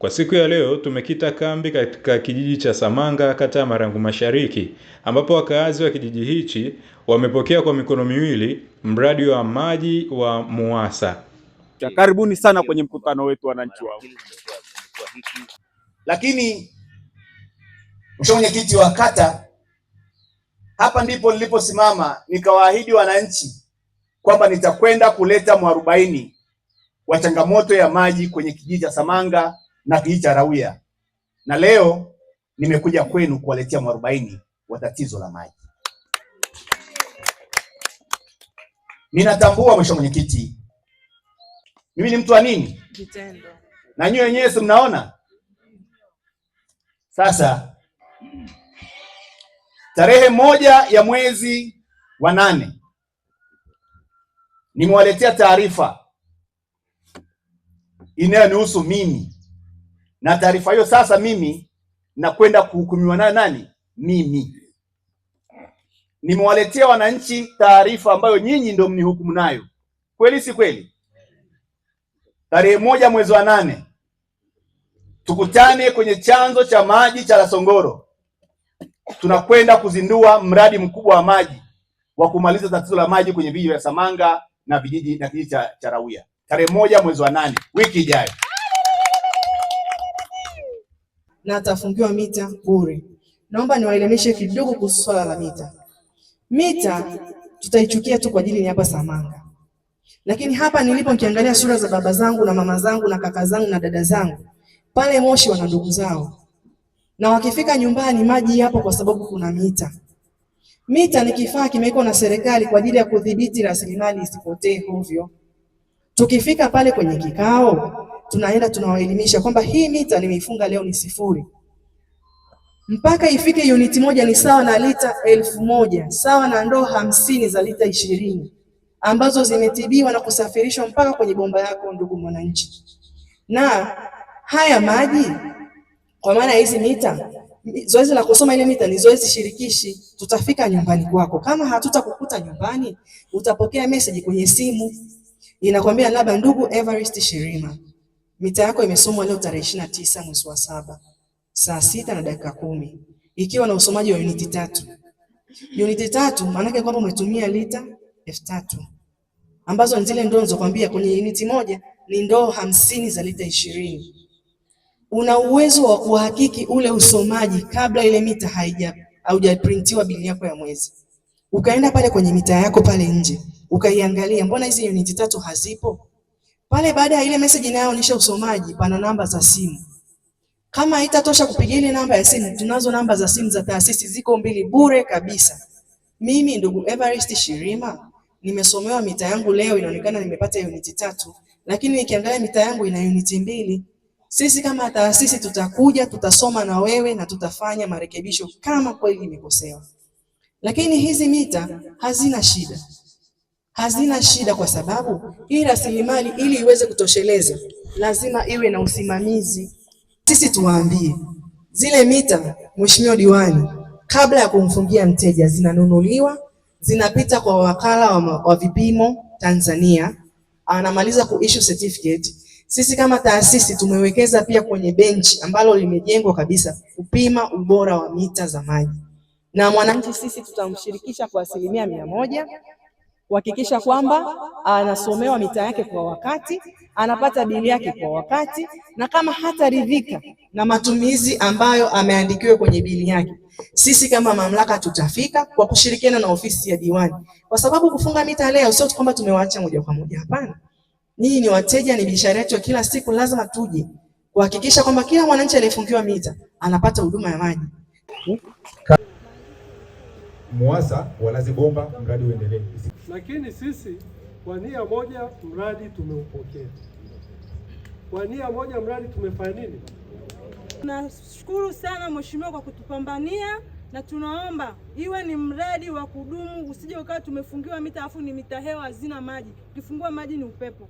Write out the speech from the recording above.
Kwa siku ya leo tumekita kambi katika kijiji cha Samanga, kata ya Marangu Mashariki, ambapo wakaazi wa kijiji hichi wamepokea kwa mikono miwili mradi wa maji wa MUWASA. Karibuni sana kwenye mkutano wetu wananchi wao. Lakini Mheshimiwa Mwenyekiti wa kata, hapa ndipo niliposimama nikawaahidi wananchi kwamba nitakwenda kuleta mwarobaini wa changamoto ya maji kwenye kijiji cha Samanga na kijiji cha Rawia, na leo nimekuja kwenu kuwaletea mwarobaini wa tatizo la maji. Ninatambua Mheshimiwa Mwenyekiti, mimi ni mtu wa nini? Vitendo. Na nyinyi wenyewe si mnaona? Sasa tarehe 1 ya mwezi wa 8 nimewaletea taarifa inayonihusu mimi, na taarifa hiyo sasa mimi nakwenda kuhukumiwa nayo nani? Mimi. Nimewaletea wananchi taarifa ambayo nyinyi ndio mnihukumu nayo. Kweli si kweli? Tarehe 1 mwezi wa 8 tukutane kwenye chanzo cha maji cha Lasongoro. Tunakwenda kuzindua mradi mkubwa wa maji wa kumaliza tatizo la maji kwenye vijiji vya Samanga na kijiji cha Rawia. Tarehe 1 mwezi wa 8 wiki ijayo. Na atafungiwa mita bure. Naomba niwaelimishe kidogo kuhusu swala la mita. Mita tutaichukia tu kwa ajili ni hapa Samanga. Lakini hapa nilipo nikiangalia sura za baba zangu na mama zangu na kaka zangu na dada zangu, pale Moshi wana ndugu zao. Na wakifika nyumbani maji hapo kwa sababu kuna mita. Mita ni kifaa kimewekwa na serikali kwa ajili ya kudhibiti rasilimali isipotee ovyo. Tukifika pale kwenye kikao, tunaenda tunawaelimisha kwamba hii mita nimeifunga leo ni 0. Mpaka ifike uniti moja ni sawa na lita 1000, sawa na ndoo 50 za lita 20 ambazo zimetibiwa na kusafirishwa mpaka kwenye bomba yako, ndugu mwananchi. Na haya maji kwa maana hizi mita, zoezi la kusoma ile mita ni zoezi shirikishi. Tutafika nyumbani kwako. Kama hatutakukuta nyumbani, utapokea message kwenye simu inakwambia labda ndugu Everest Shirima, mita yako imesomwa leo tarehe 29 mwezi wa 7 saa 6 na dakika 10 ikiwa na usomaji wa uniti 3. Uniti 3 maana yake kwamba umetumia lita 3000 ambazo ni zile ndoo nilizokuambia kwenye uniti moja ni ndoo 50 za lita 20. Una uwezo wa kuhakiki ule usomaji kabla ile mita haujaprintiwa bili yako ya mwezi. Ukaenda pale kwenye mita yako pale nje, ukaiangalia mbona hizi uniti 3 hazipo? Pale baada ya ile message inayoonyesha usomaji pana namba za simu. Kama haitatosha kupigia ile namba ya simu, tunazo namba za simu za taasisi ziko 2 bure kabisa. Mimi ndugu Everest Shirima nimesomewa mita yangu leo inaonekana nimepata uniti 3, lakini nikiangalia mita yangu ina uniti 2. Sisi kama taasisi tutakuja, tutasoma na wewe na tutafanya marekebisho kama kweli imekosewa. Lakini hizi mita hazina shida. Hazina shida kwa sababu hii rasilimali ili iweze kutosheleza lazima iwe na usimamizi. Sisi tuwaambie zile mita, Mheshimiwa Diwani, kabla ya kumfungia mteja zinanunuliwa, zinapita kwa wakala wa vipimo Tanzania, anamaliza kuissue certificate. Sisi kama taasisi tumewekeza pia kwenye benchi ambalo limejengwa kabisa kupima ubora wa mita za maji. Na mwananchi sisi tutamshirikisha kwa 100% kuhakikisha kwamba anasomewa mita yake kwa wakati, anapata bili yake kwa wakati, na kama hataridhika na matumizi ambayo ameandikiwa kwenye bili yake, sisi kama mamlaka tutafika kwa kushirikiana na ofisi ya diwani. Kwa sababu kufunga mita leo sio kwamba tumewaacha moja kwa moja, hapana. Nyinyi ni wateja, ni biashara yetu kila siku, lazima tuje kuhakikisha kwamba kila mwananchi aliyefungiwa mita anapata huduma ya maji. MUWASA walaze bomba, mradi uendelee. Lakini sisi kwa nia moja mradi tumeupokea. Kwa nia moja mradi tumefanya nini? Tunashukuru sana mheshimiwa kwa kutupambania, na tunaomba iwe ni mradi wa kudumu, usije ukawa tumefungiwa mita afu ni mita hewa hazina maji. Ukifungua maji ni upepo.